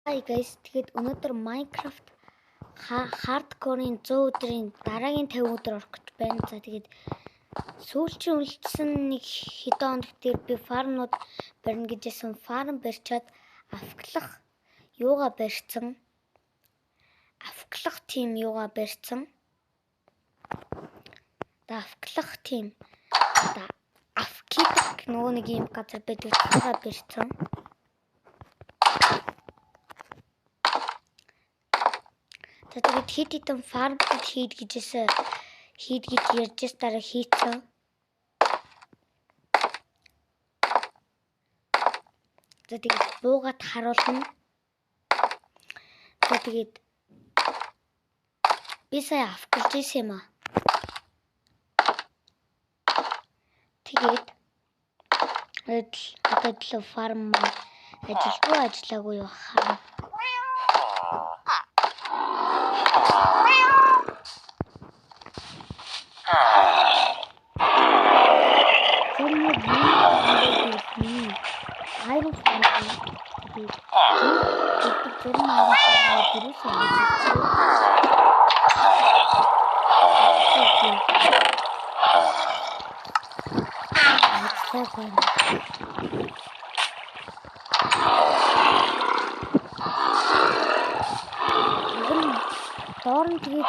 Hi guys, тэгэхэд өнөөдөр Minecraft hardcore-ийн 100 өдрийн дараагийн 50 өдөр орох гэж байна. За тэгээд сүүлчийн үлдсэн нэг хэдэн хоног дээр би фармнууд барьна гэжсэн фарм барьчаад авклах тим юугаа барьсан. Авклах тим. Авкидик нөгөө нэг юм газар байдаг тухайга барьсан. Тэгээд хит фарм хийд гэж ярьж дараа хийцэн. Тэгээд буугаад харуулна. Тэгээд би сая авклж ирсэн юм аа. Тэгээд одоо фарм ажиллаагүй юу хаа. Дорн тэгээд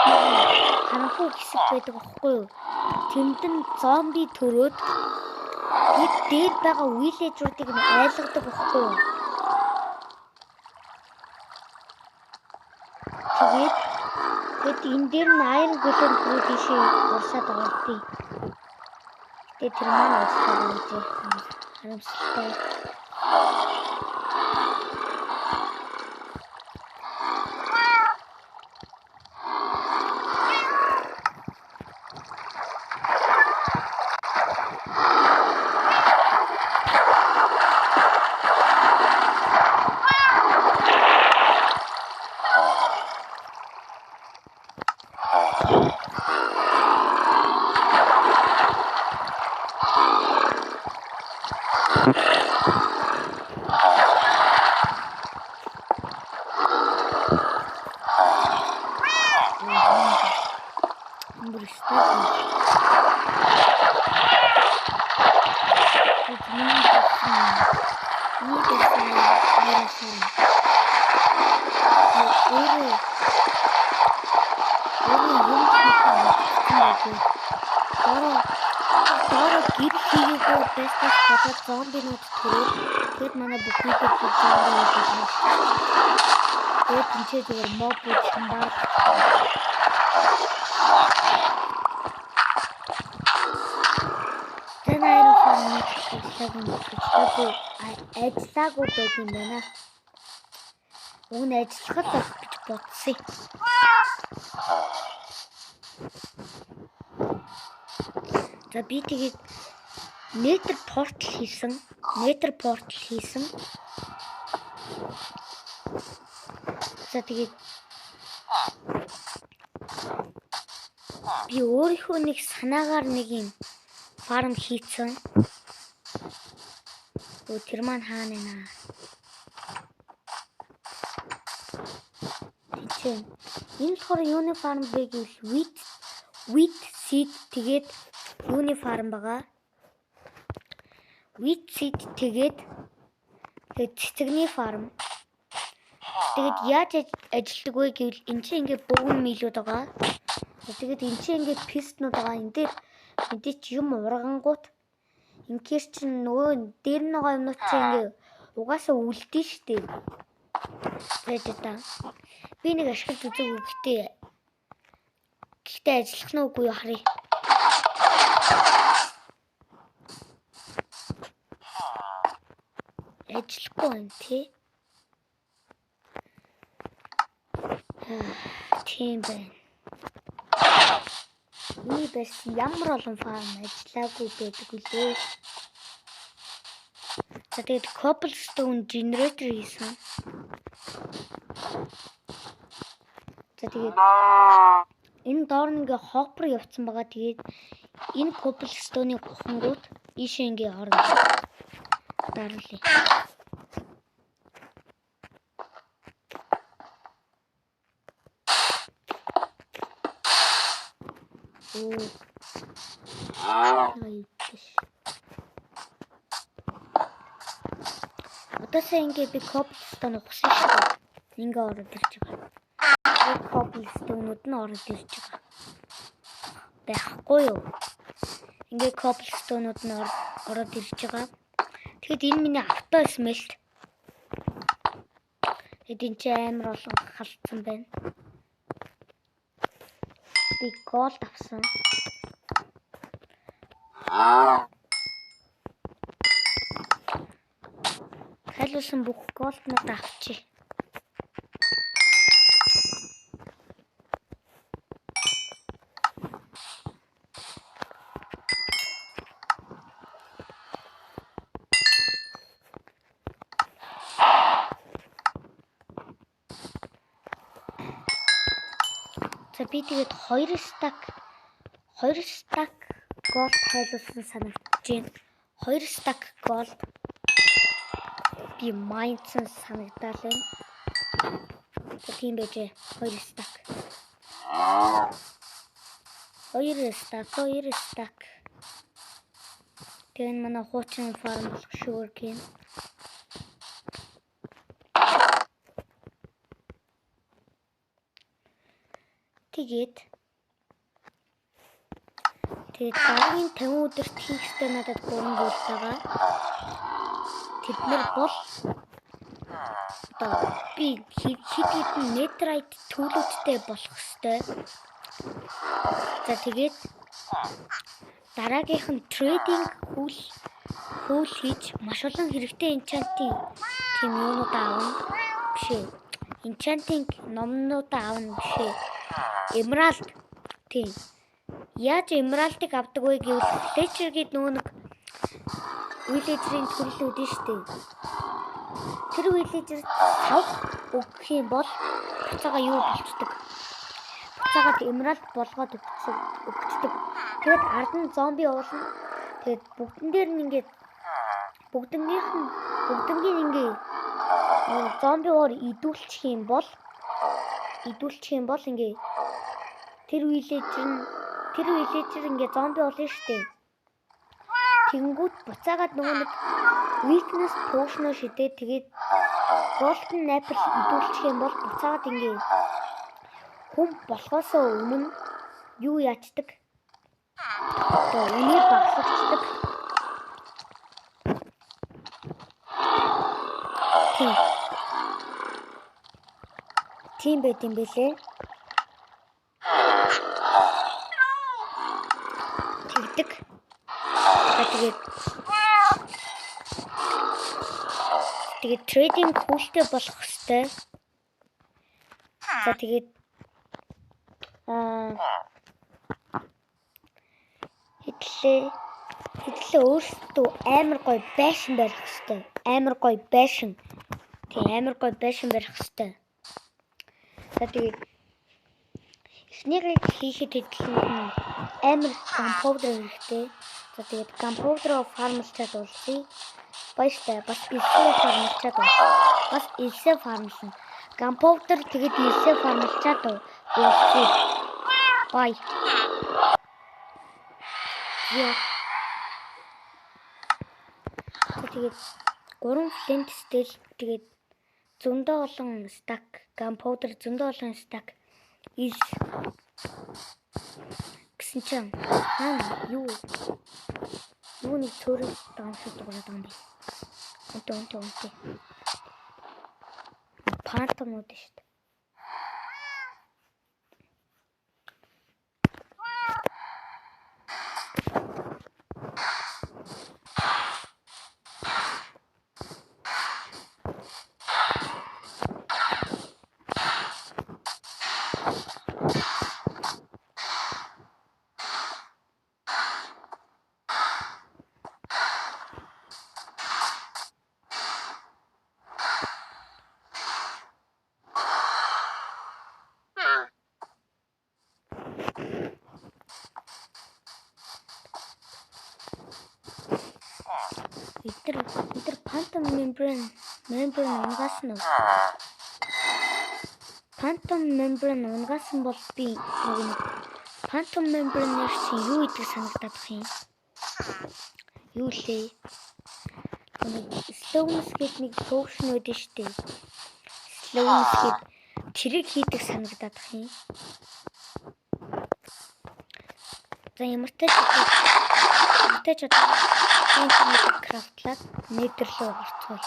харанхуй хэсэг байдаг аахгүй юу? Тэнд нь зомби төрөөд дээр байгаа виллежүүдийг нь айлгадаг аахгүй юу? Тэгээд энэ дээр нь айрон голем төрөөд ийшээ урсаад ордгийг. Тэгээд тэр маань ажиллагаа гэж харамсалтай. Зомбинууд төрөөд тэгээд манай бүхнийг зомби гэдэг. Тэгээд тэнцээ зүгээр моб бичсэн баг. Ажиллаагүй байх юм байна. Уг нь ажиллахад байх гэж бодсон. За би тэгээд Nether portal хийсэн. За тэгээд би өөрийнхөө нэг санаагаар нэг юм фарм хийсэн. Тэр маань хаана наа. Тэгчээ. Энэ болохоор юуны фарм бэ гэвэл wheat seed тэгээд юуны фарм байгаа. Wheat seed тэгээд цэцэгний фарм. Тэгээд яаж ажилладаг вэ гэвэл энэ чинь ингээд богино милүүд байгаа. Тэгээд энэ чинь ингээд пистнууд байгаа. Энэ дээр мэдээч юм ургангууд инкер чинь нөгөө дээр нь байгаа юмнууд чинь ингээд угаасаа үлдэн штэ. Тэгээд би нэг ашиглаж үзээгүй гэхдээ ажиллах нь үгүй харъя. Ажиллахгүй юм тий. Тийм байна. Миний бас ямар олон фарм ажиллаагүй байдаг үлээ. За тэгээд cobblestone generator хийсэн. За тэгээд энэ доор ингээ хоппер явцсан байгаа. Тэгээд энэ cobblestone-ийн гухангууд ийшээ ингээ орно. Дараалал. Одоосаа ингээ би cobblestone ухсан шүү дээ. Ингээ ороод ирж байгаа. Cobblestone-ууд нь ороод ирж байгаа. Байхгүй юу? Ингээ cobblestone-ууд нь ороод ирж байгаа. Тэгэхэд энэ миний авто смелт. Эдийн чи амар олон халдсан байна. Би gold авсан. Хайлуулсан бүх gold-нууд авчи. За би тэгээд 2 stack gold хайлуулсан санагдаж байна. 2 stack gold би майнсан санагдал байна. Тийм байж 2 stack. 2 stack. Тэгээд манай хуучин фарм болох sugarcane. Тэгээд дараагийн 50 өдөрт хийхтэй надад 3 зүйл байгаа. Тэд нар бол одоо би хэд хэдэн netherite төлөвтэй болох ёстой. За тэгээд дараагийнх нь trading хөл хийж маш олон хэрэгтэй enchanting тийм юунууд аавна бишээ. Enchanting номнууд аавна бишээ. Emerald тийм. Яаж emerald-ыг авдаг вэ гэвэл villager гээд нөгөө нэг villager-ийн төрлүүд нь шүү дээ. Тэр villager-т сав өгөх юм бол буцаага юу болцдог? Буцаагаад emerald болгоод өгчдөг. Тэгээд ард нь зомби уулна. Тэгээд бүгдэн дээр нь ингээд бүгднгийн ингээд зомбиор идүүлчих юм бол ингээд тэр villager ингээд зомби болно штэ. Тэнгүүд буцаагаад нөгөө нэг weakness potion шидээ тэгээд golden apple идүүлчих юм бол буцаагаад ингээд хүм болохоосоо өмнө юу яачдаг? Одоо үний багсагддаг. Тийм байт юм бэлээ. Тэгдэг. Тэгээд trading хөлтэй болох хэвээр. За тэгээд хэтлээ өөрсдөө амар гоё байшин барих хэвээр. Амар гоё байшин. Тийм амар гоё байшин барих хэвээр. За тэгээд эхнийгээ хийхэд хэтлээ амар gunpowder хэрэгтэй. За тэгээд gunpowder farmлчаад уулзъя. Баяртай бас илсээ farmлчаад уулзъя. Бас илсээ farmлсан. Gunpowder тэгээд илсээ farmлчаад уулзъя. Бай. Яа. Тэгээд 3 flint steel тэгээд зөндөө олон stack gunpowder зөндөө олон stack ил гэсэн чинь юу нэг цорын даамшиг дуурайд байгаа юм би. Өнтөө. Пантомод шүү дээ. Эдгээр phantom membrane унгасан уу? Phantom membrane унгасан бол би нэг Quantum membrane-ийн юу гэдэг санагдаад байна юм? Юу лээ? Slowness гэдэг нэг function байдаг шүү дээ. Slowness гэдэг тэрийг хийдэг санагдаад байна юм. За ямар ч одоо интернет крафтлаад нэтер рүү орцгоё.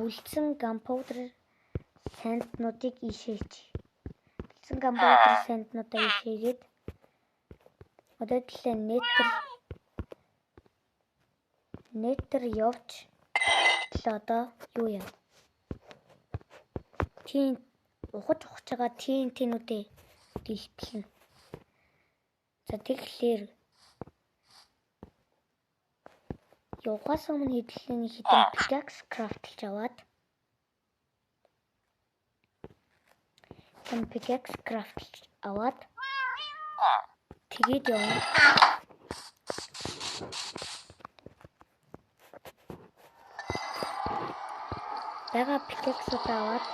Үлдсэн gunpowder санднуудыг ишээж. Үлдсэн gunpowder санднуудаа ишээгээд одоо төлөө нэтер явж төлөө одоо юу яа? Тийм ухаж байгаа TNT-нүүдээ дэлбэлнэ. За тэгэхээр явахаас өмнө хэдэн pickaxe craft-лж аваад тэгээд явна. Бага pickaxe-уудаа аваад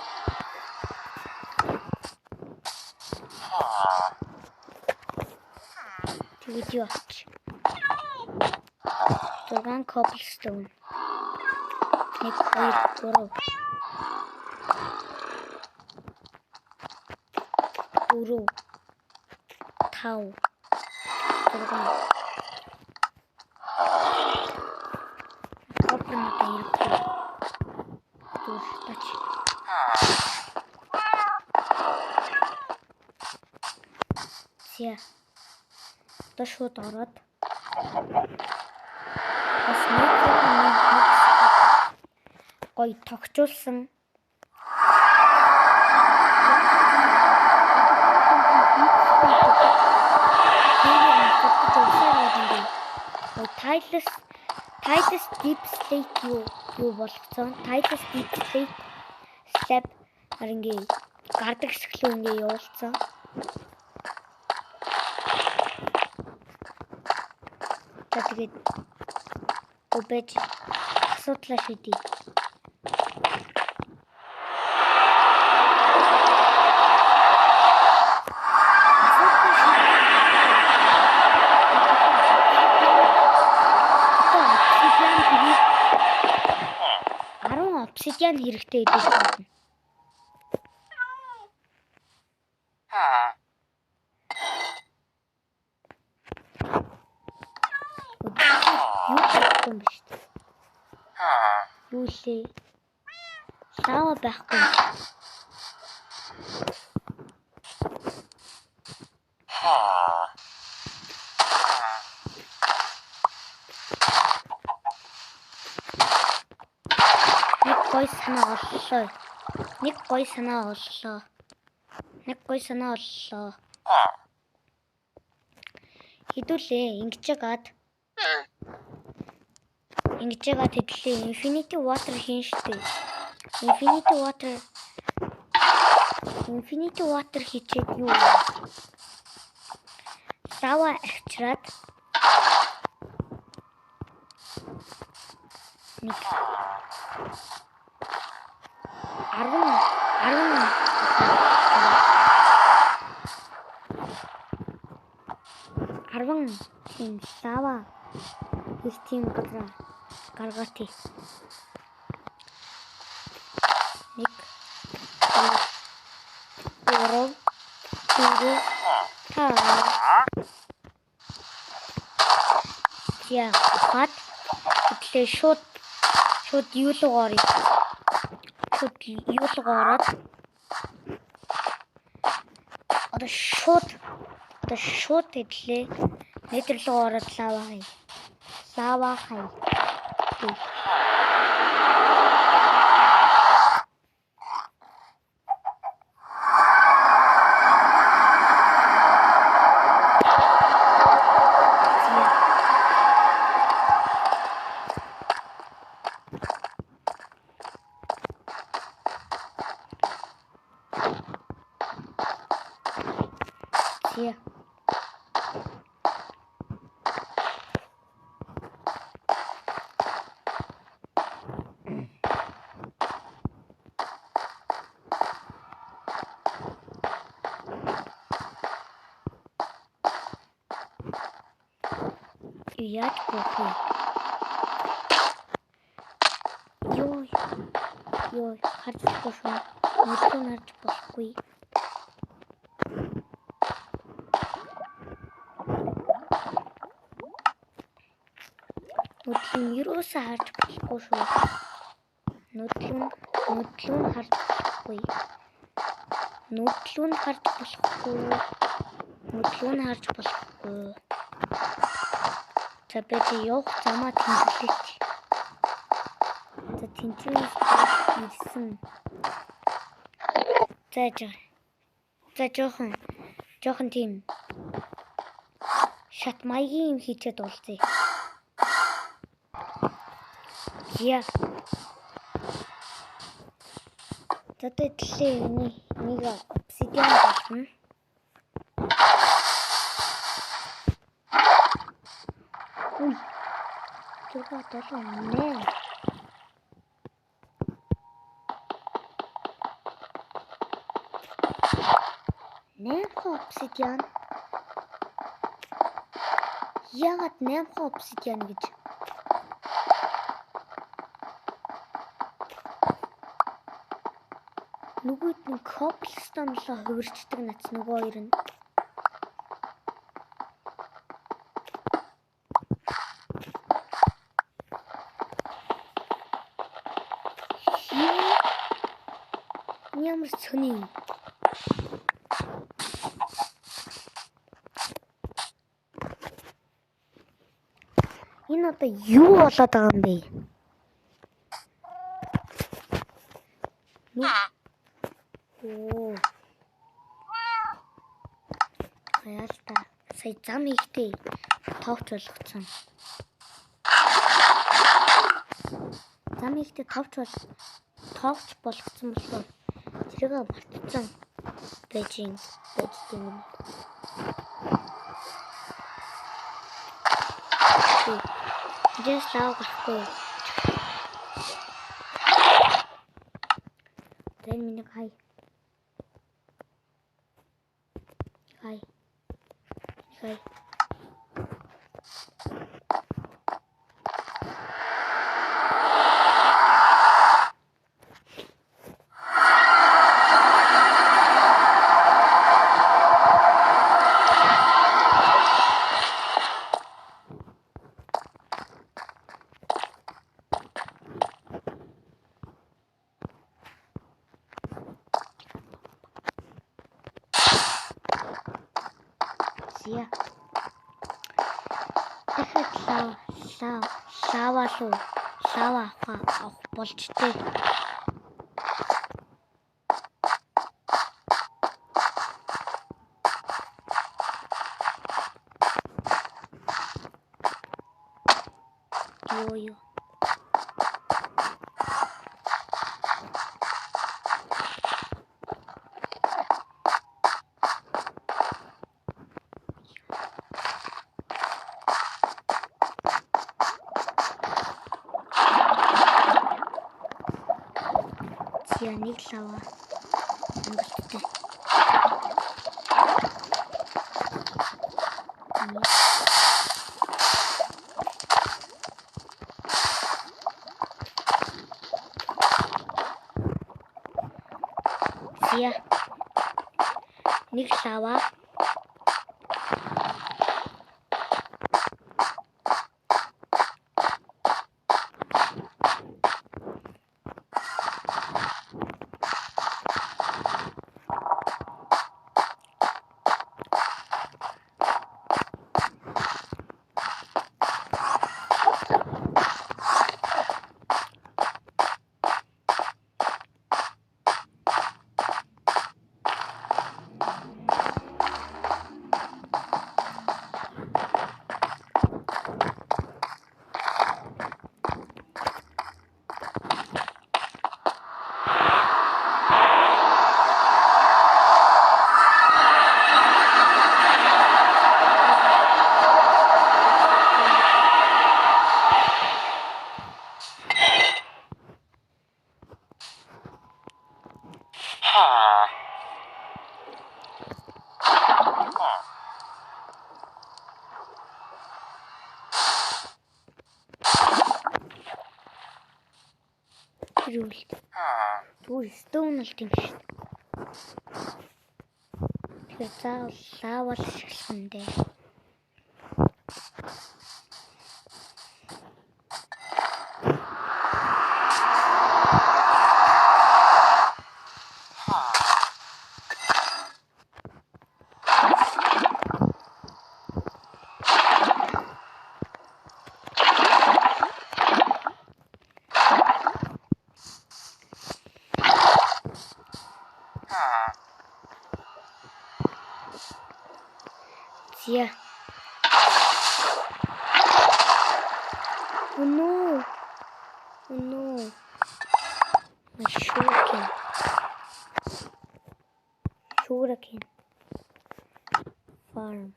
тэгээд юу авч 6 cobblestone 1 2 3 4 5 Зя. Одоо шууд ороод бас нэг гоё тогтжуулсан Tiles deep slate юу болгоцсон. Tiles deep slate slab ингээ гардаг хэсглүү ингээ явуулсан. Тэгээд обэж асуудлаа шийдээ. Obsidian хэрэгтэй гэдэг байна. Юу лээ? Лава байхгүй. Нэг гой санаа оллоо. Хідүүлээ ингэж яагаад хэдлээ. Infinity water хийн штэ. Infinity water хийчээд юу вэ? Лава авчираад нэг 10 тийм лава систем газар гаргаатай. 1 2 3 4 5 Я хат итлээ шууд юу л гоорё. Одоо шууд итлээ нэтер рүү ороод лава хай. Яаж болох вэ? Ёо, харж болохгүй. Нүдэн харж болохгүй. Нүдлэн юусаа харж болохгүй шүү. Нүдлэн харж болохгүй. Нүдлэн харж болохгүй. За би явах замаа тэмдэглэж. За тэнцвэрээс ирсэн. За жоохон тийм шат маягийн юм хийчихэд уулзъя. За тэтлээ нэг обсидиан болно. Ui, чугаа толгонэ. Обсидиан. Яагаад 8 обсидиан гэж? Нөгөөд нь cobblestone-лоо хувирчдаг нац нөгөө хоёр нь. Ямар сони. Энэ одоо юу болоод байгаа юм бэ? Яалта. Сая зам ихтэй товч болгоцсон. Зам ихтэй товч болгоцсон болохоор тэрийг мартцсан. Бэжин. Just лав гарахгүй. Тэн минь хай. Зя. Дахиад лава авах болж тээ. Ёо. Нэг лава өнгөлттэй. Зя. Нэг лава. Ирүүлт. Түр стone л тийм шүү. Тэгэхээр заавал лавал шалсан дээ. Yeah. Oh no. Oh no. My shuriken. Shuriken. Farm.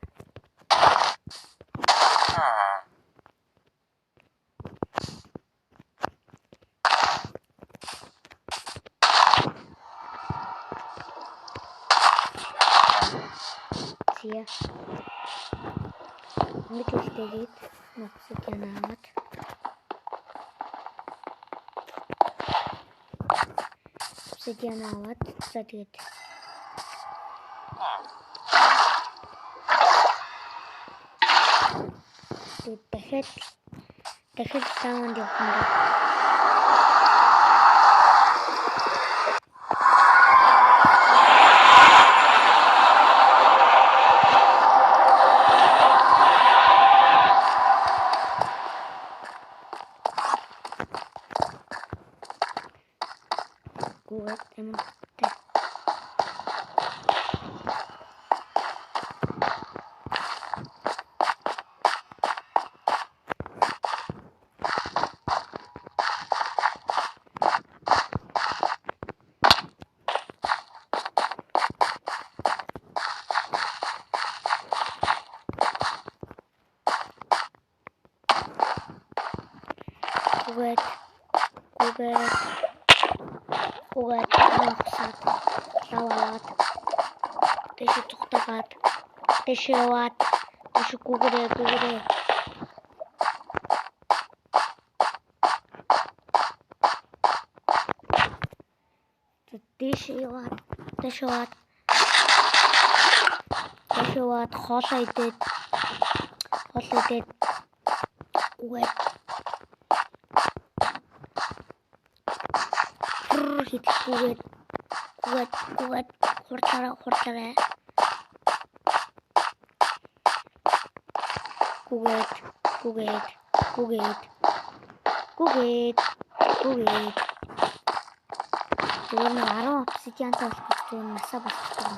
Yeah. Мэдээлэлтэйгээд обсидиан аваад за тэгээд дахиад саунд явах юм. Гуйд юм. Гуйд нөхсат лаваад дэш тухтагаад дэш яваад дэш гүгрээ дэш яваад хоолоо идээд гуйд хитгүүгээд хурдлаараа гүгээд зүгээр нэг 10 обсидиантай болох гэж насаа болчихсон.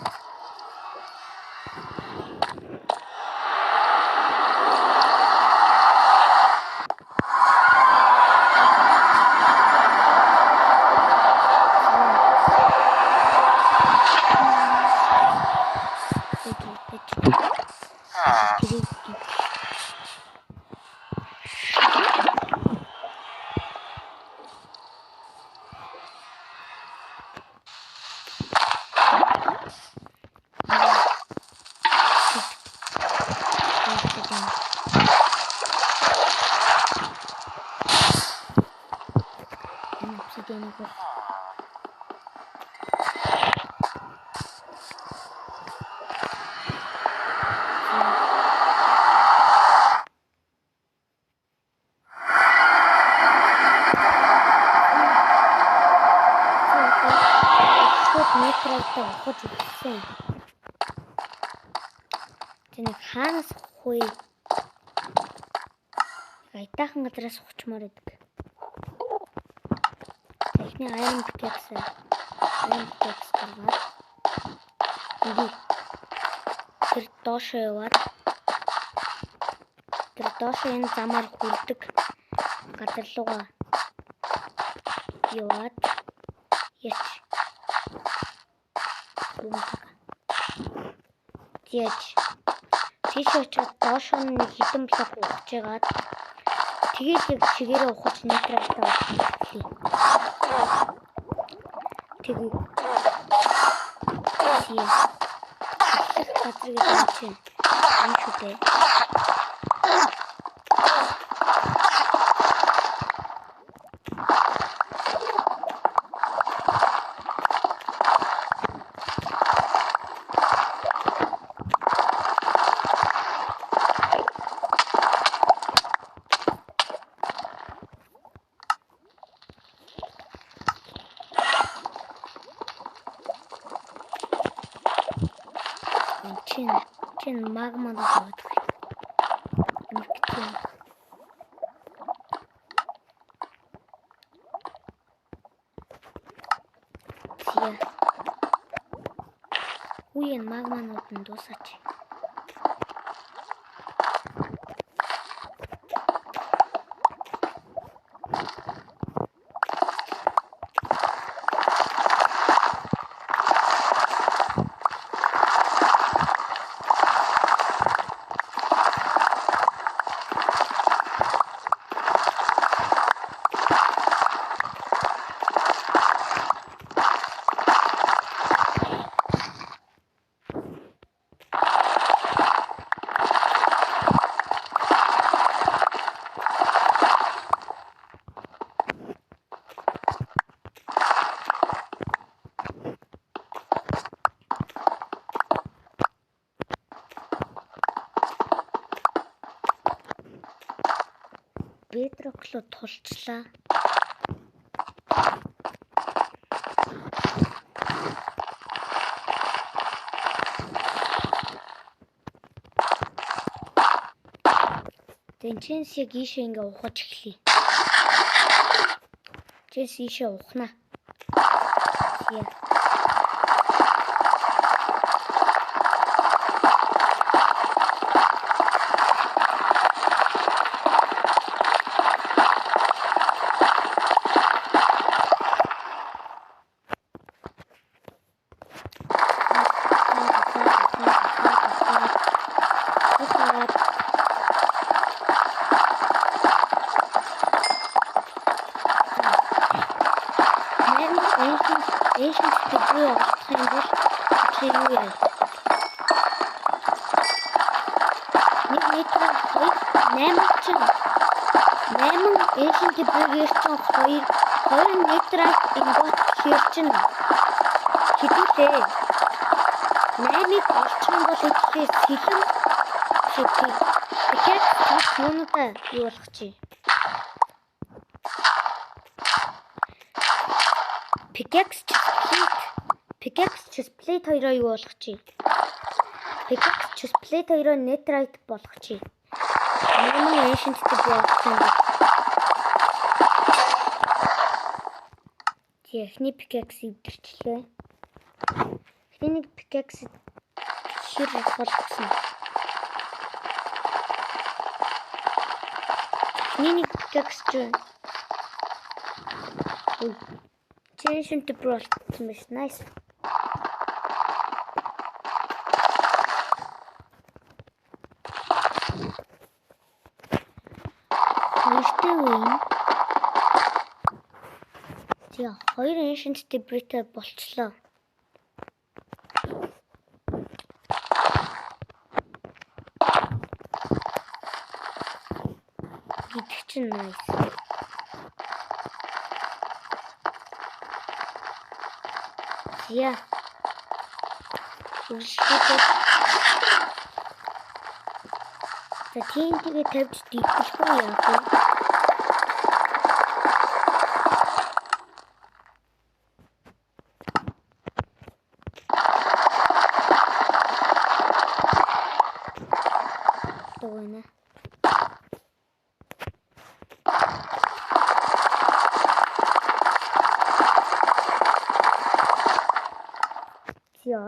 Тэнийг хаанаас хүй айтаахан газраас ухчмаар идэг. Эхний Iron Pickaxe гаргаад тэр доош яваад тэр доош энэ замаар хүрдэг газар руугаа яваад яч тийш очоод доош нь нэг хитэн блок ухаж яагаад тэгээд яг чигээрээ ухаж нейтралтай болчихлоо. Тэгээд газар гэдэг чинь энэ шүү дээ. чинь магма доод. Үеийн магманууд нь дуусаач. Bedrock-лоо тулчлаа. Тэнцэнс яг ийшээ ингээ ухаж эхлэе. Чэс ийшээ ухнаа. Яа. Pickaxe plate хоёроо юу болгох чи? Pickaxe plate хоёроо netherite болгох чи. Миний ancient болгох юм. Техник pickaxe ивдэрчлээ. Техник pickaxe хэр болгосон. Техник pickaxe чинь. Ancient болгосон мэс nice. Хоёр ancient debris болцлоо. Гэдэг чинь nice. Яа. За тийм тэгээ тавьж дийлэхгүй яах вэ?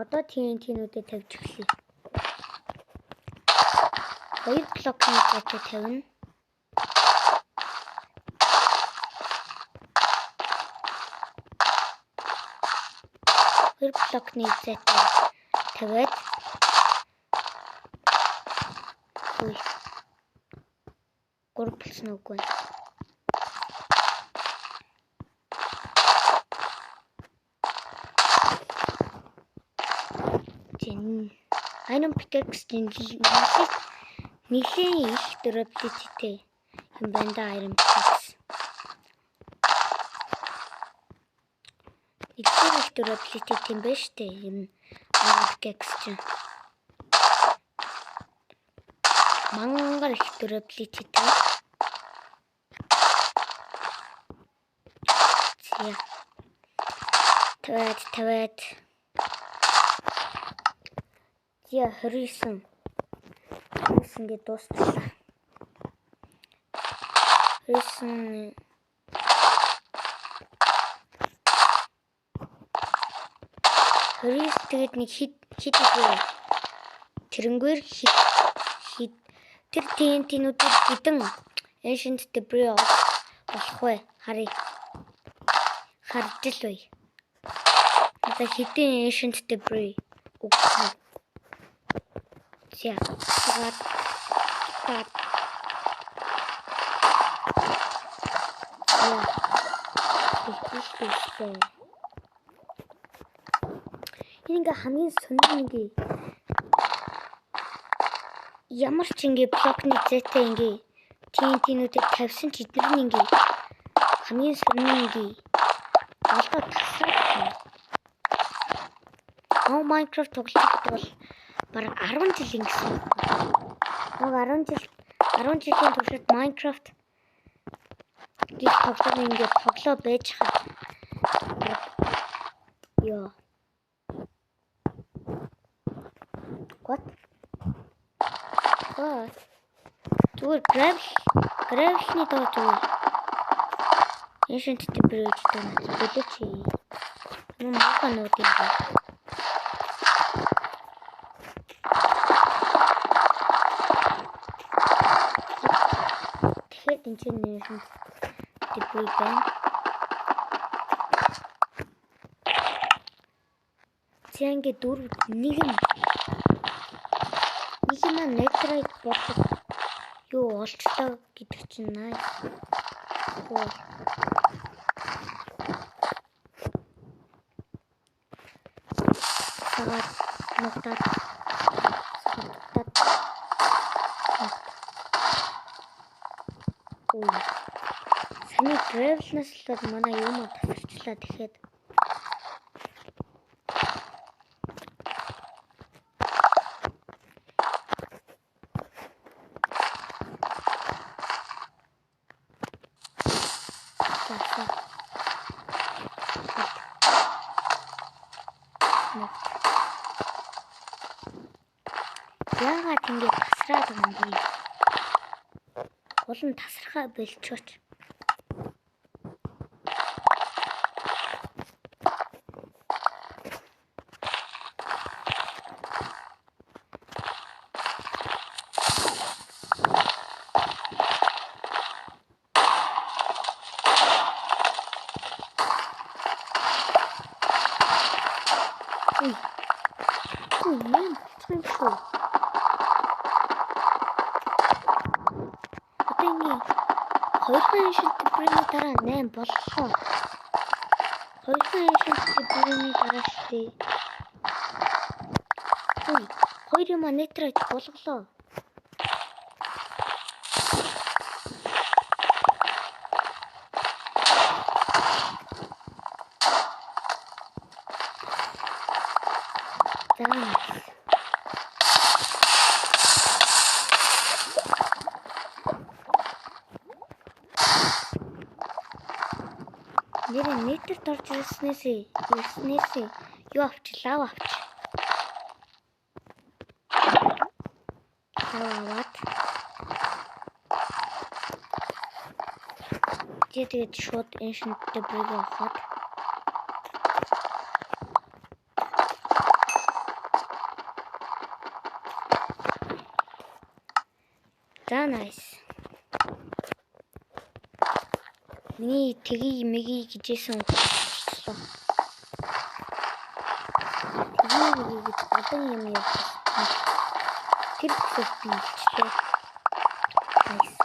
Одоо TNT-нүүдэд тавьж эхлэе. 2 блокны зэтэй тавина. Блокны зэтэй тавиад үй 3 болсон үгүй. Iron pickaxe нэлийн их durability юм байна да iron pickaxe. Их durability юм байна штэ юм iron pickaxe чинь. Мангар их durability та. Таваад. Я 29. Тэгээс ингээд дуусчлаа. Reason тэгээд нэг хит идэв. Тэрнгээр хит тэр TNT-нүүдийг хідэн ancient debris болох вэ? Харъя. Харж л бай. Одоо хідэн ancient debris үгүй. За. Ингээ хамгийн сонирхолтой ямар ч ингээ блокны зэтэй ингээ TNT-нүүдийг тавьсан ч эдгээр нь ингээ хамгийн сонирхолтой олгоо тасраад. Minecraft тоглох бол бараг 10 жил ингэсэн. Нэг 10 жилийн туршид Minecraft гэх тоглоом ингээ тоглоо байж хаа. Ёо. What? Зүгээр gravel-ний доо зүгээр. Ancient debris гэдэг нь чи. Мохонууд юм. Тэгэхээр энэ чинь ancient debris байна. Зэнгээ дөрөв нэг юм netherite болох юу олчлоо гэдэг чинь nice. Сагаад нутад саний gravel-наас л манай юм тасарчлаа тэгэхээр яагаад ингэ тасраад байгаа юм бэ? Улам тасархаа болчихооч. Хоёрхан ancient debris-ний дараа 8 боллоо. Хоёрхан ancient debris-ний дараа штэ. Хоёр юм netherite болголоо. Нэрээ нийтэрт орж ирснээс юу авчлаа авч. Аваад. Тэгээд шууд ancient debris аваад. За nice. Миний тгий мэги гэжсэн болчихлоо. Тгий мэги гэж олон юм явуулсан. Тэр бүсэд биелчлээ. Nice.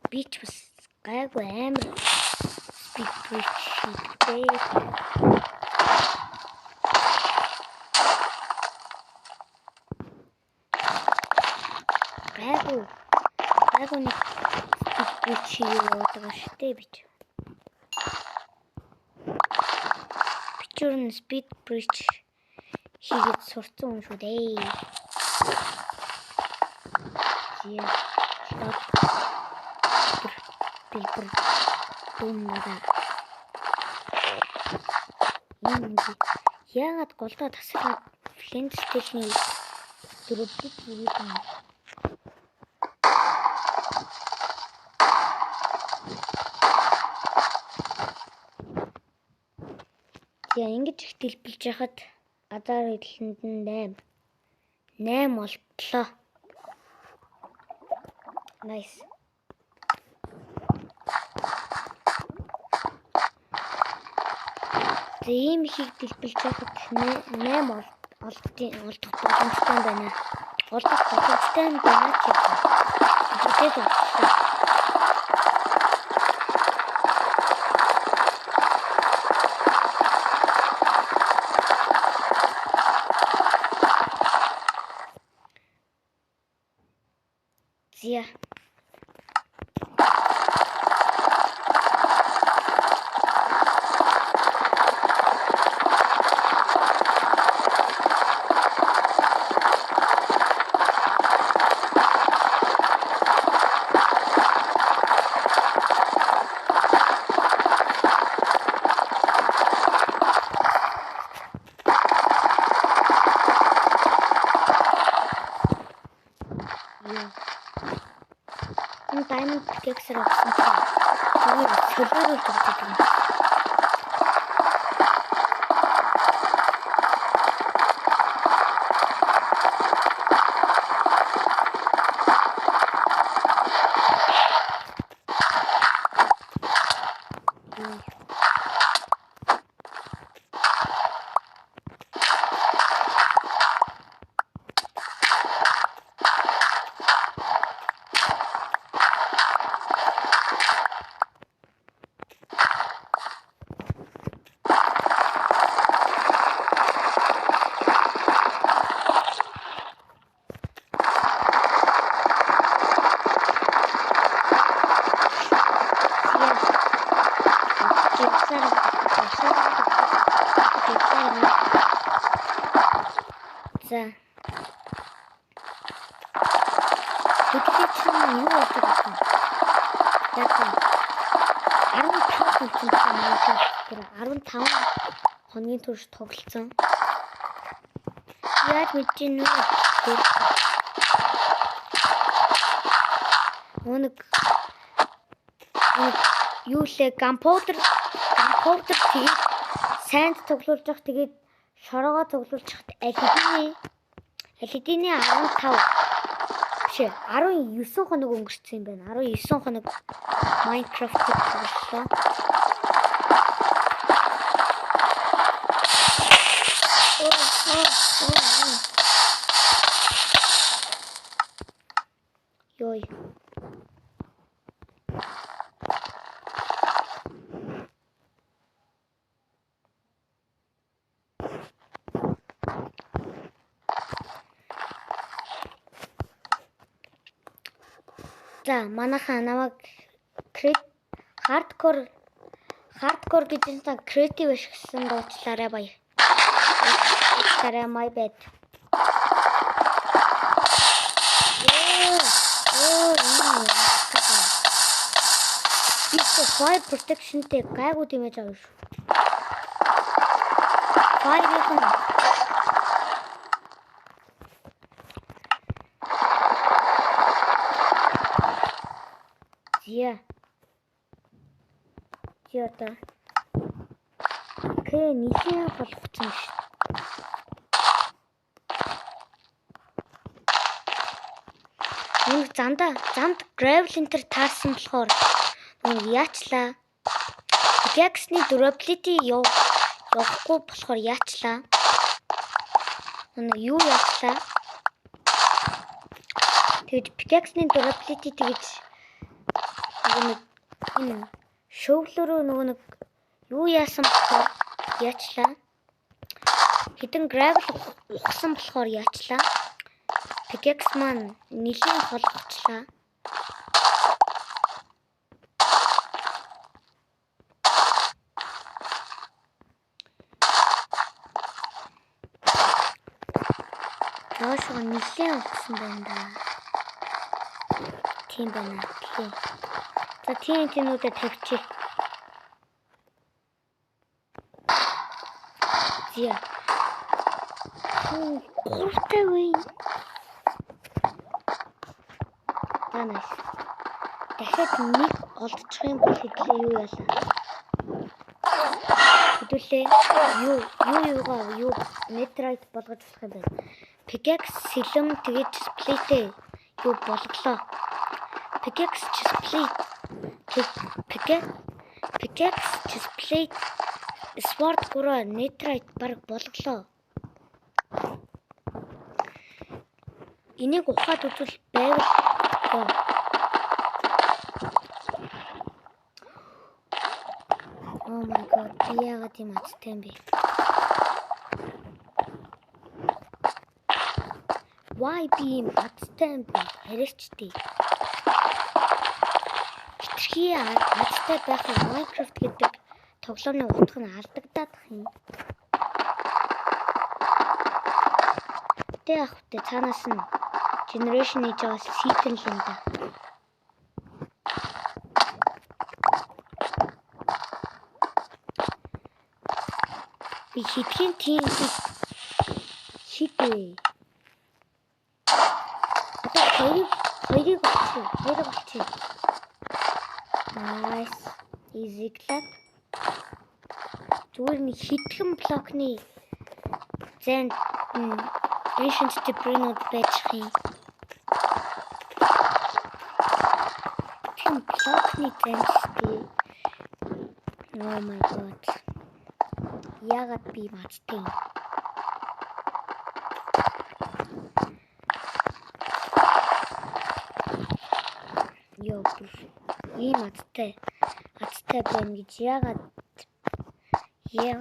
Beach was гайгүй амар beach шийдтэй. Гайгүй нэг beach явуулдаг штэ бич. Бичүүрэн speed bridge хийгээд сурцсан юм шүү дээ. Зя. Пилбэр думнада. Яагаад голдоо тасраад флент стейшний дөрөвдөд ирээд байна. Яа ингэж их дэлбэлж яхад азар хэлэнд нь 8 болтлоо. Nice. Ийм их дэлбэлж яхад 8 олдох боломжтой байна. Олдох боломжтой байна ч юм. Тэгээд Зя. Энэ diamond pickaxe авсан чинь зүгээр сөлөөрөө төгсөж байна. За. Тэглэж чинь юу болдог вэ? Яг 15 хоногийн турш тоглолцсон. Яаж мэдэж нүг юу лээ компьютер тэгээд сайн тоглуулж явах тэгээд шороогоо тоглуулж хат аль хэдийн 15 биш 19 хоног өнгөрсөн юм байна. 19 хоног Minecraft тоглолоо. Йой. За манайхаа намайг хардкор гэж энэ креатив ашигласан дуучлаарай баяа. Sorry, my bad. This fire protection те гайгүй дэмэж авах шүү. Fire гэсэн. Зяата. Нэхээ болгоцсон шүү. Замд gravel-enter таарсан болохоор яачлаа. Pickaxe-ний durability явахгүй болохоор яачлаа. Юу яачлаа? Тэгэд pickaxe-ний durability тэгж энэ шөвлөрөө нэг юу яасан болохоор яачлаа. Хитэн gravel ухсан болохоор яачлаа. Pickaxe маань нэлийн холгочлаа. Яашаа нэлийн ухсан байна да. тийм байна. За TNT-нүүдэд тавьчих. Зя. Гуртай вэ? Танаас. Дахиад нэг олдчих юм бол хэдлээ юу яалаа. Хэдүүлээ юу Netherite болгож болох юм байна. Pickaxe сэлэм тэгэж splitээ юу болголоо. Pickaxe split sword 3 Netherite баг болголоо. Энийг ухаад үзвэл байвал Oh my god, яагаад юм аттай юм бэ? Why би юм аттай юм бэ? Хэрэгчтэй. Хитрхи аттай байх Minecraft гэдэг тоглоомны утга нь алдагдаад юм. Тэ ахтай цаанаас нь generation age аваад season л юм да. Би хитрхийн тийм шийдвэ. Одоо хоёрыг болчих. Nice. Easy clap. Зүгээр нэг хитрхэн блокны зэн ancient debris-нууд байж юм. Тийм блокны зэнстэй. Oh my god. Яагаад би мацтай юм? Ёо. Ийм мацтай байна гэж яагаад ийм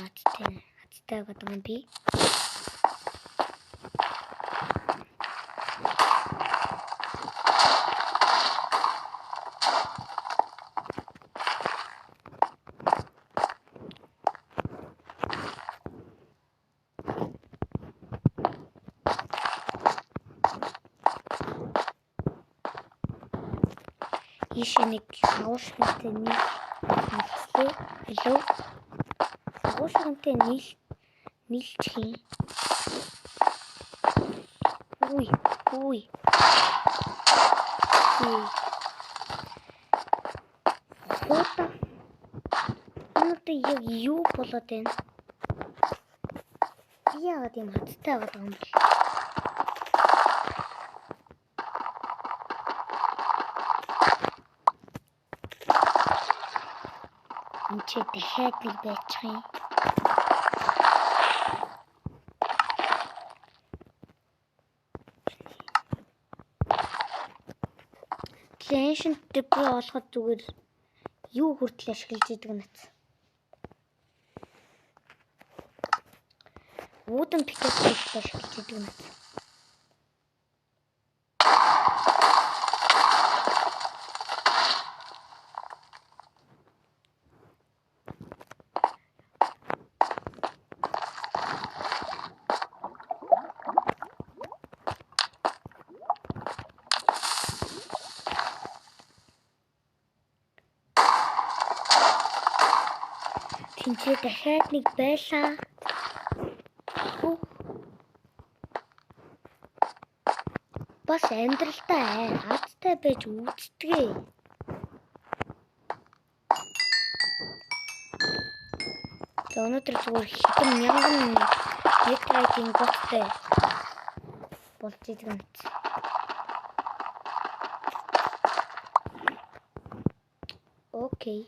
мацтай гэдэг юм би? Ишэнийг агуушгинтэй нийлээ. Hello. Агуушгинтэй нийлчих юм. Үй. Хөөе. Энэтэй яг юу болоод байна? Яагаад юм хаттай байгаа юм бэ? Чи дахиад нэг байчих юм. Ancient debris олоход зүгээр юу хүртэл ашиглаж идэг нэт. Wooden pickaxe ашиглаж идэг нэт. Тинчээ дахиад нэг байлаа. Бас амьдралтай хаттай байж үзтгээ. За өнөөдөр зүгээр хэдэн мянган Netherite боттой болж идэг юм. Окей.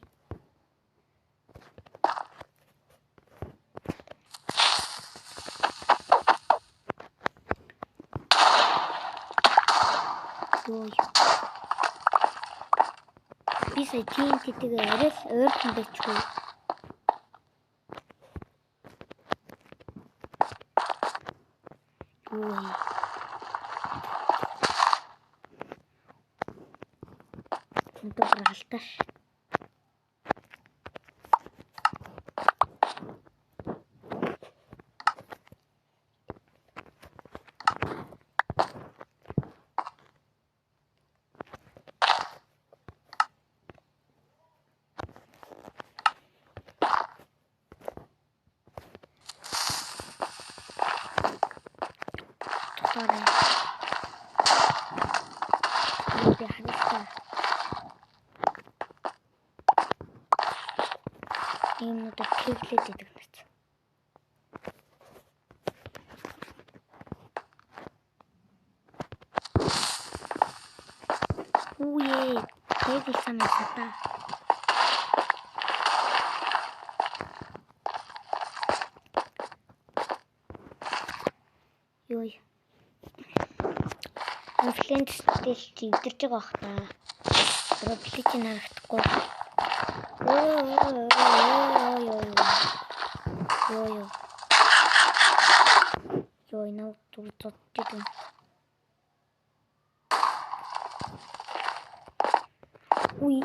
Би сая TNT-тэйгээ арай л ойрхон байчихгүй. Өндөр халташ. Sorry. Би харагдаа. Ийм одоо тэглээд идэг нац. Үе, тэгл санаа та. Ёй. Флинт стэл идэрч байгаа бах та. Проблич харагдахгүй. Ёй наа турцоттой. Уй.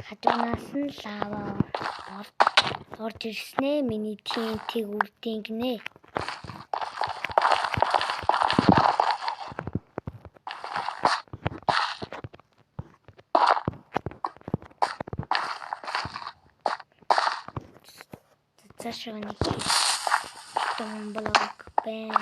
Хажуунаас нь лава орж ирснээ миний тийг үрдийн гинэ. Цаашаа нэг томблок бэн.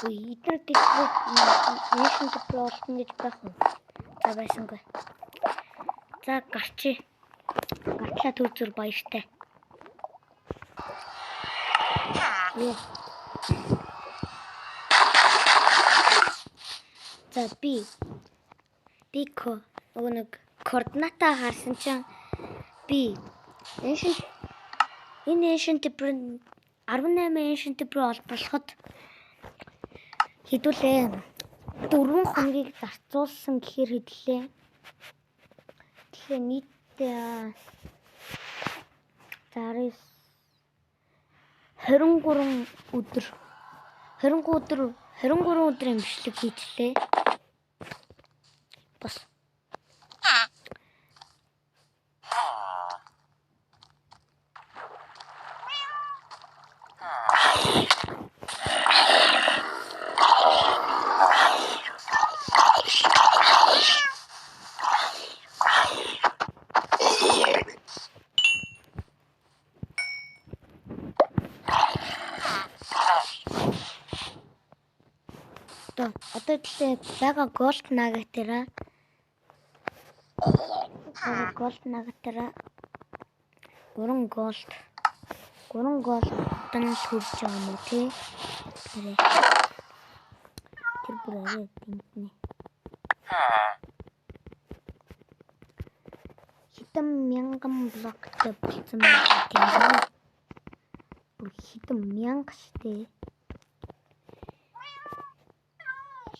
Идэр дэвчээ нэшн төрлөлтөн гэж байх уу? За байсангүй. За гарчи. Гарчлаа төр зүр баяртай. За бико нэг координата харсан чинь би энэ нэшн төбөр 18 нэшн төбөр олборлоход хэдүүлээ 4 хоногийг зарцуулсан гэхээр хэдлээ. Тэгэхээр нийт 23 өдрийн бичлэг хийжлээ. Бас одоо төлөө байгаа голд нагатера 3 голд тань төрж байгаа юм уу те. Тэр бүрээ тэнхнэ. Хитэн мянган блоктой болсон байна тийм. Хитэн мянга штэ.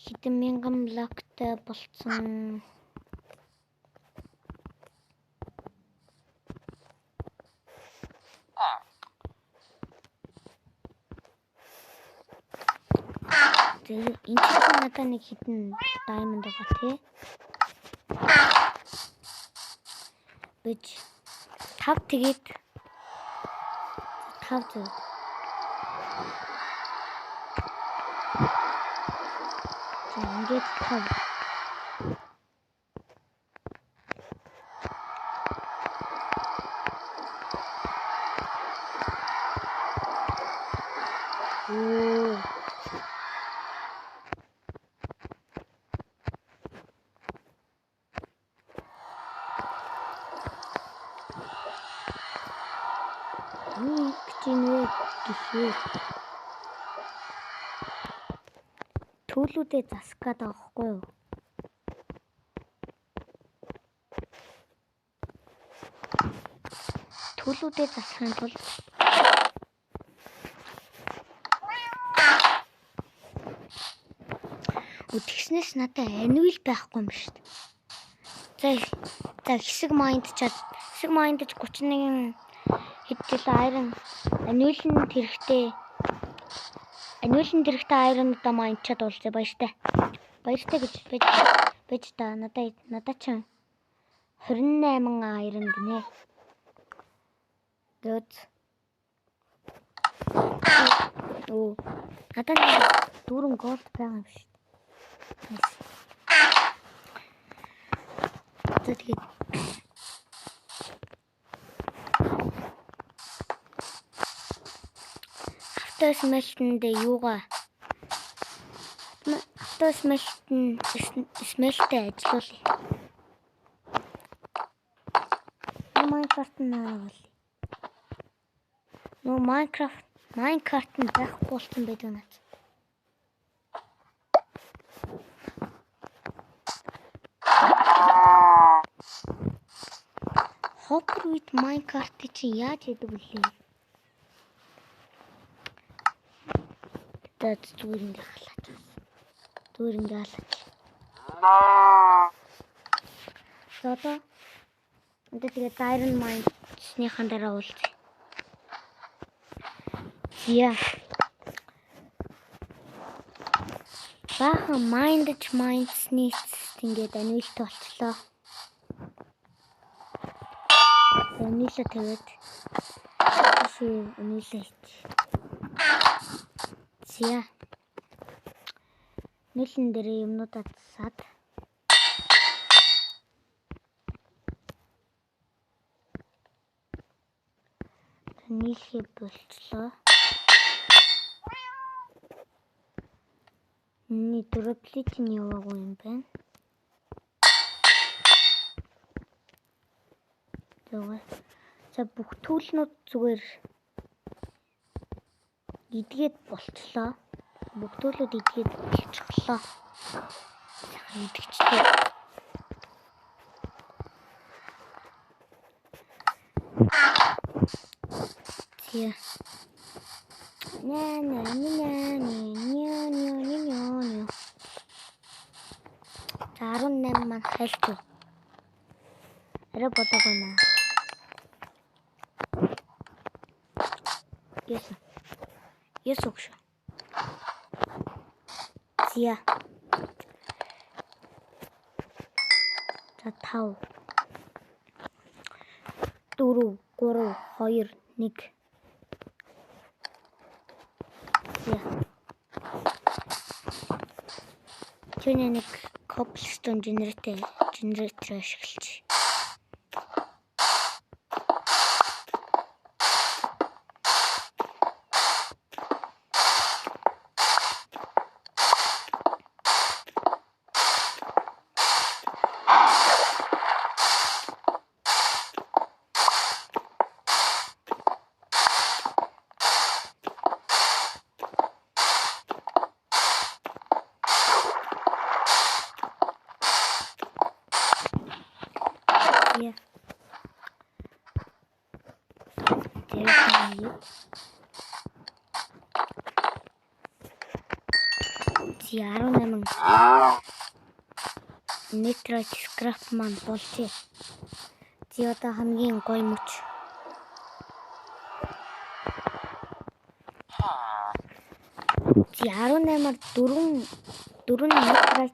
Хитэн мянган блоктой болсон. Энэ надад нэг хитэн даймонд байгаа тий. Бич 5 тэгээд 5 зөв. Ингээд 5. Төлүүдээ засах гээд байгаа хгүй юу? Төлүүдээ засахын тулд Тэгснээс надад анивил байхгүй юм шүү дээ. За хэсэг майндч 31 хэдэл айрон анивилэнд хэрэгтэй. Анивилэнд хэрэгтэй айронуудаа майндчаад уулзъя баяртай. Баяртай гэж байж та надад ч 28 айрон гинэ. Good. Надад 4 голд байгаа юм шүү дээ. Тэгээд автосмелтэнд юугаа смелтэ ажиллуулъя. Майнкрафт наавал. Майнкрафт нь байхгүй болсон байдаг наад. Hopper with Minecraft чинь яаж хийдэг вэ? Тэд зүгээр ингэ халаач. Сото. Тэгээд Iron Mine-ийн дараа уулзъя. Яа. Баахан Minds-ний ингээд анивилт болчлоо. Анивилаа тэгээд анивилаа хийчих. Зя. Нэлэн дээр юмнуудаа сад. Нийлхий болчлоо. Дөрөвлөж нь яваагүй юм байна. За бүх төлнүүд зүгээр идгээд болчлоо. Бүх төлөд идгээд болчихлоо. Идэгчтэй. Тиа. Нэ. За 18 маань хайлтгүй. Арай бодоогүй наа. Yes өгш. Зя. За 5 4 3 2 1. Зя. Чиний нэг cobblestone generator ашиглаж. Yeah. Зяруу нэмэн Nitrate scrap маань болчих. Одоо хамгийн гоё мөч. Зяруу нэмэр 4 Nitrate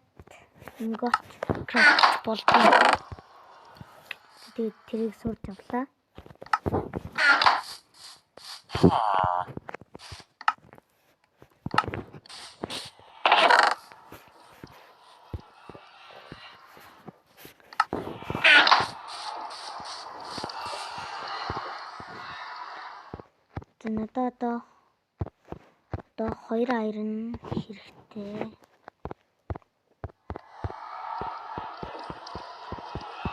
ingot craft болчих. Тэгээд тэрийг сурч авлаа. Надад одоо 2 iron хэрэгтэй.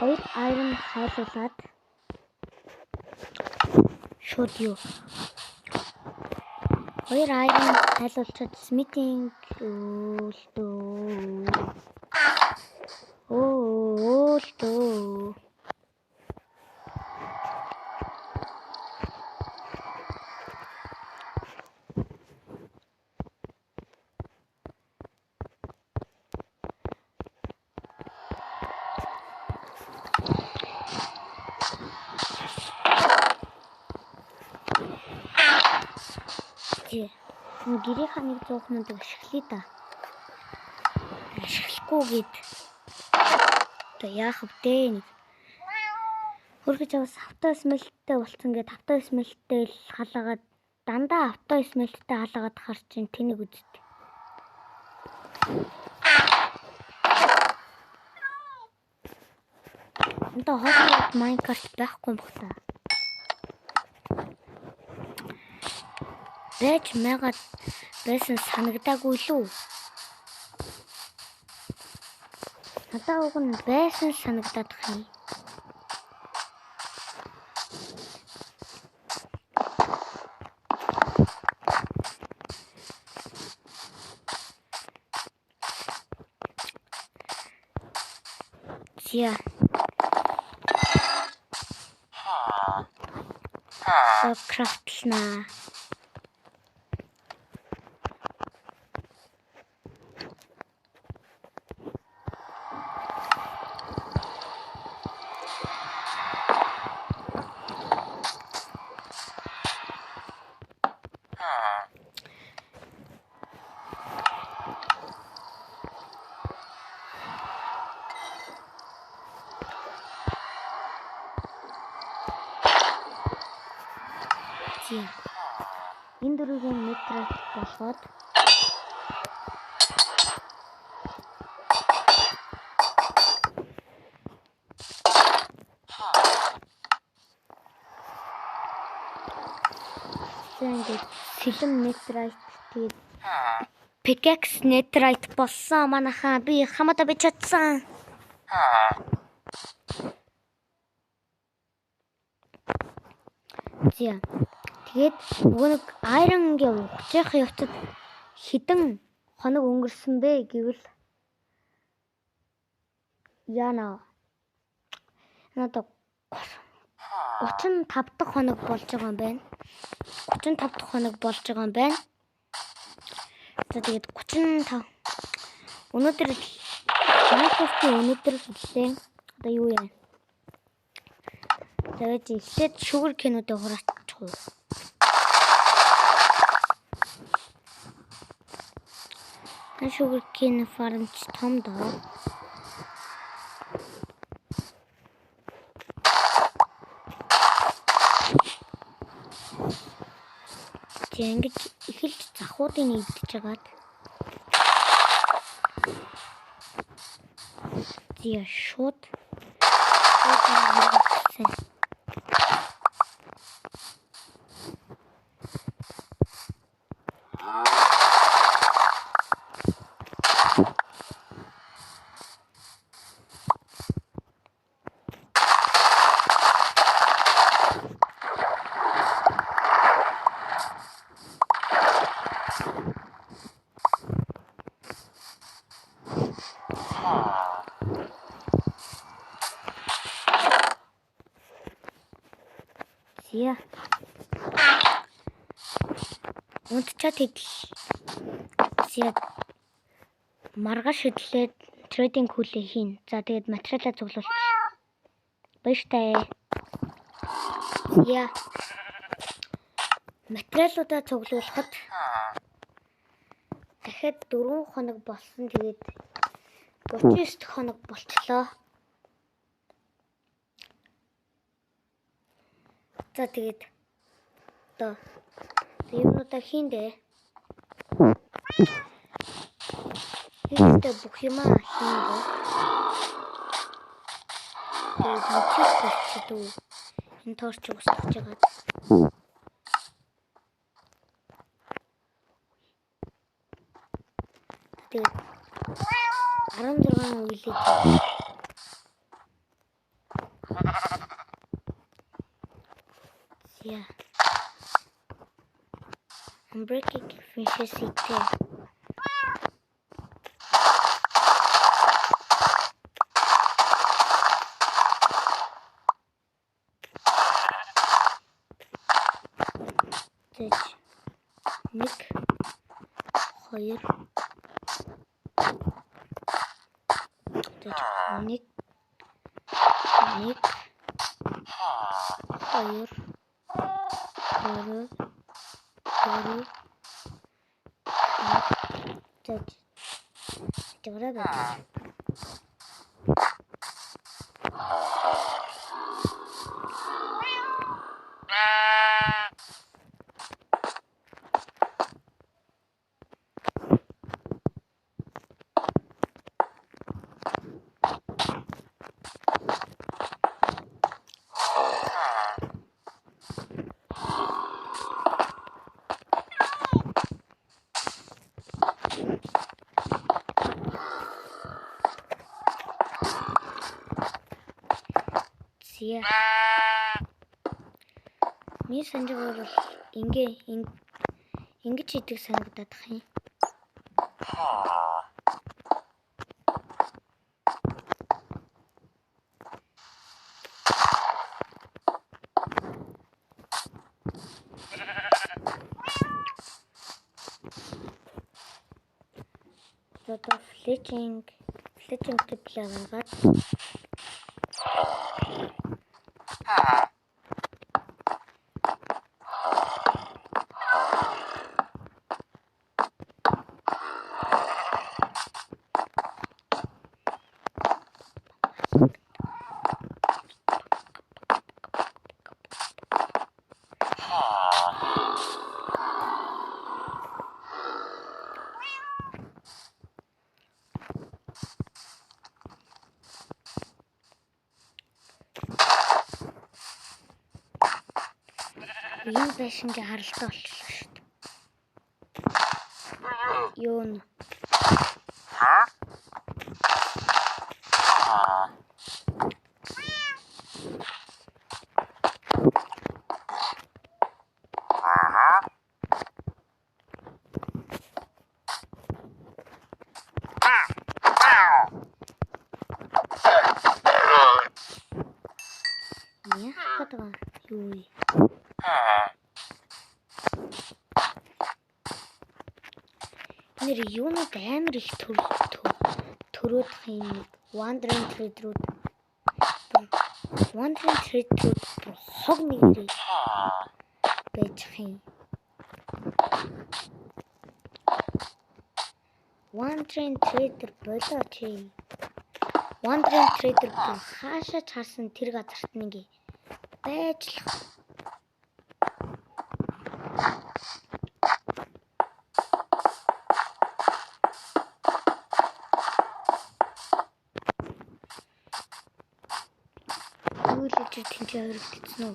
2 iron хайлуулад шууд юу 2 iron хайлуулчаад smithing Тий. Гэрийнхаа нэг зуухнуудыг ашиглая да. Ашиглахгүй гээд. Одоо яах вэ? Хөргөж аваас автосмэлттэй болсон гээд автосмэлттэй л халаагаад дандаа автосмэлттэй халаагаад харж чинь тэнийг үзтээ. Одоо хот Minecraft байхгүй юм бах та. Бэж мэгаад байсан санагдаагүй лүү. Надаа уг нь байсан санагдаад байна. Зя. Крафтлнаа. Энэ дөрвийн метрат болгоод ингээд сэлэм метрайт тэгээд pickaxe netherite болсон манайхаа би хамаатаа би чадсан. Зя. Тэгээд нөгөө нэг iron ингээ ухчих явцад хідэн хоног өнгөрсөн бэ гэвэл яана. Надад 35 дахь хоног болж байгаа юм байна. 35 дахь хоног болж байгаа юм байна. За тэгээд 35 өнөөдөр Minecraft-ийн өнөөдөр хэллээ. Одоо юу яа? Тэгээд ихлээд sugar cane-уудыг хураачих уу? Sugar cane farm том доо. Ингэж эхэлж захуудыг нэгдэж байгаад. Зя шууд. Зя. Унтчаад идэл. Зя. Маргааш хөдлөөд трейдинг хүлээ хийн. За тэгээд материалаа цуглуулчих. Баяртай. Зя. Материалуудаа цуглуулахад дахиад 4 хоног болсон. Тэгээд 39 хоног болчлоо. За тэгээд одоо юмнуудаа хийндээ. Хийхдээ бүх юмаа хийндээ. Тэгээд энэ торч устгаж байгаа. Тэгээд 16 үйлээ. Yeah. I'm breaking fishes too. Nick. Hayır. Nick. Hayır. Doğru. Тэж. Жавраа бай. Зя. Миний санджаар бол ингэж идэг санагдаад хин. Одоо флечинг типлээгээд энэ байшингийн харалтай болчихлоо шүү дээ. Юу н? Яхад юу вэ? Нэр юунууд амар их төрөөд хин Wandering Thread хог нэрээ байж хин. Wandering Trader болоо чи. Wandering Trader хаашаа чарсан тэр газарт нэг байжлах. Үлээж тэнцээ өрөвдсөн үү?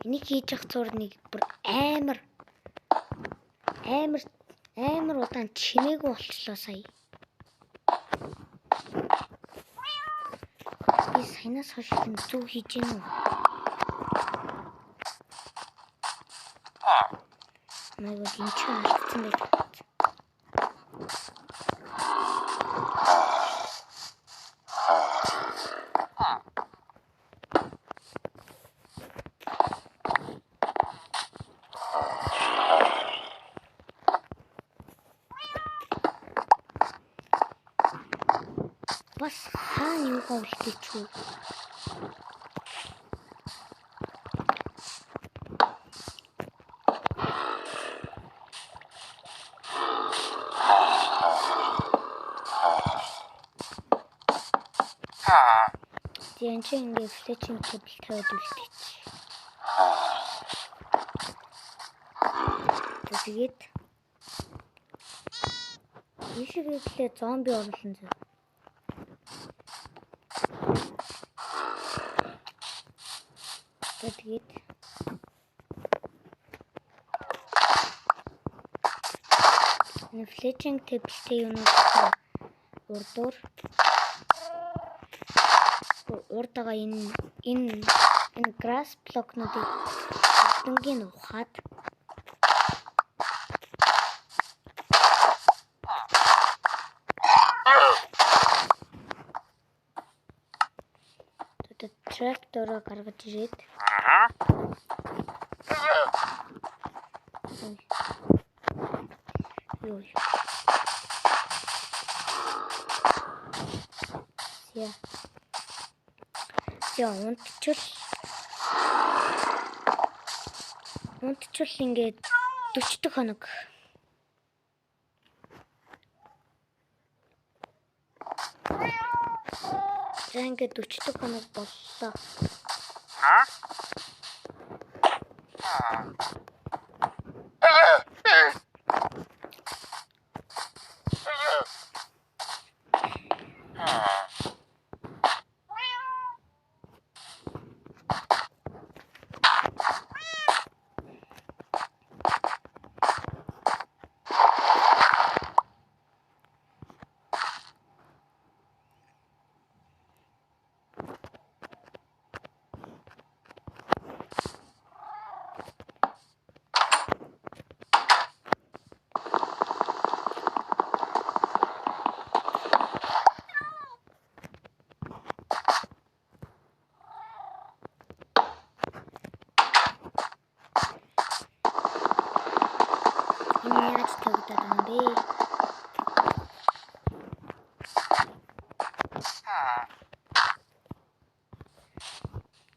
Энийг хийж явах зур нэг бүр амар удаан чимээгүй болчлоо сая. танаас хойш зүг хийж гин үү? Найгууд энэ ч алдсан байх. Бас хаана юу хөвлөж чүү? Yan чи ингээд флэчинг хөдөл тавиад үлдээч. Тэгээд ийшээглээ зомби орлон зөө. Тэгээд флэчинг тэвэлтэй юмнуудаа урдгаа энэ grass block-нуудыг бүгднийг ухаад трактороо гаргаж ирээд юу яа унтчул ингээд 40 дэх хоног ингээд 40 дэх хоног боллоо.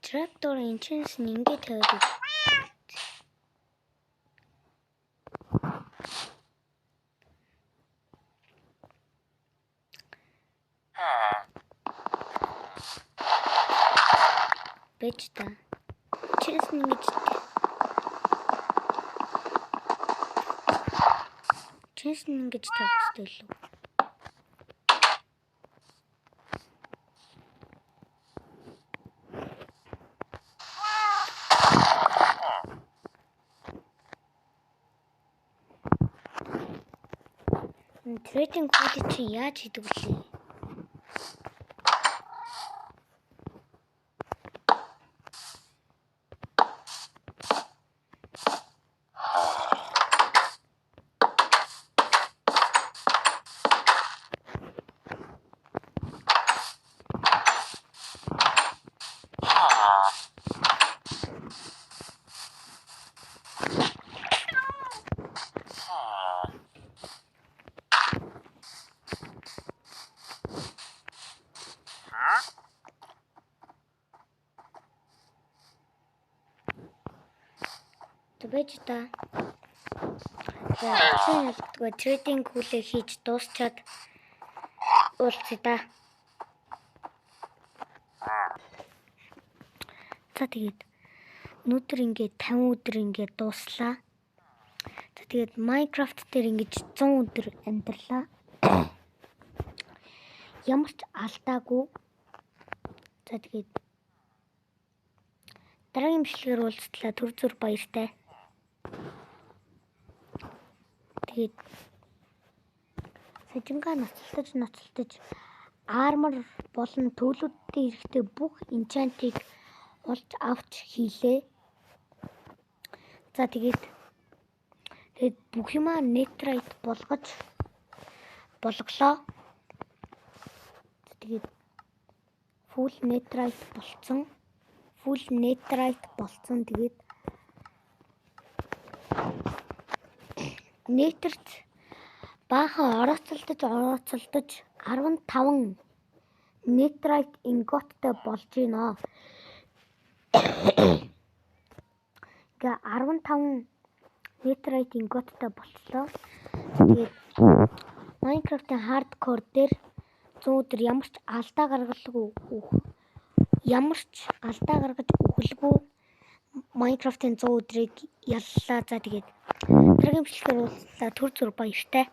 Трактор инчэнс ингээд тавиад бэчта инчэнс ингэж тавих хэрэгтэй лөө. Трейдинг код чи яаж хийдэг вэ? Тэгэж та трейдинг хүлээ хийж дуусчаад уулзъя да. За тэгээд өнөөдөр ингээд 50 өдөр ингээд дууслаа. За тэгээд Minecraft дээр ингээд 100 өдөр амьдралаа. Ямар ч алдаагүй. За тэгээд дараагийн бичлэгээр уулзтлаа. Түр зүр баяртай. Тэгээд сажингаа ноцолтож армор болон төлөвлөлтөд эрэхтэй бүх энчантыг олж авч хийлээ. За тэгээд бүх юмаа нетрайт болголоо. Тэгээд full netrite болцсон. Тэгээд нетрт баахан орооцолдож 15 нетрайт инготтой болж байна. Га 15 нетрайт инготтой боллоо. Тэгээд Майнкрафтын хардкор дээр 100 өдөр ямар ч алдаа гаргаж өгөлгүй Майнкрафтын 100 өдрийг яллаа. За тэгээд дараагийн бичлэгээр уулзлаа. Түр баяртай.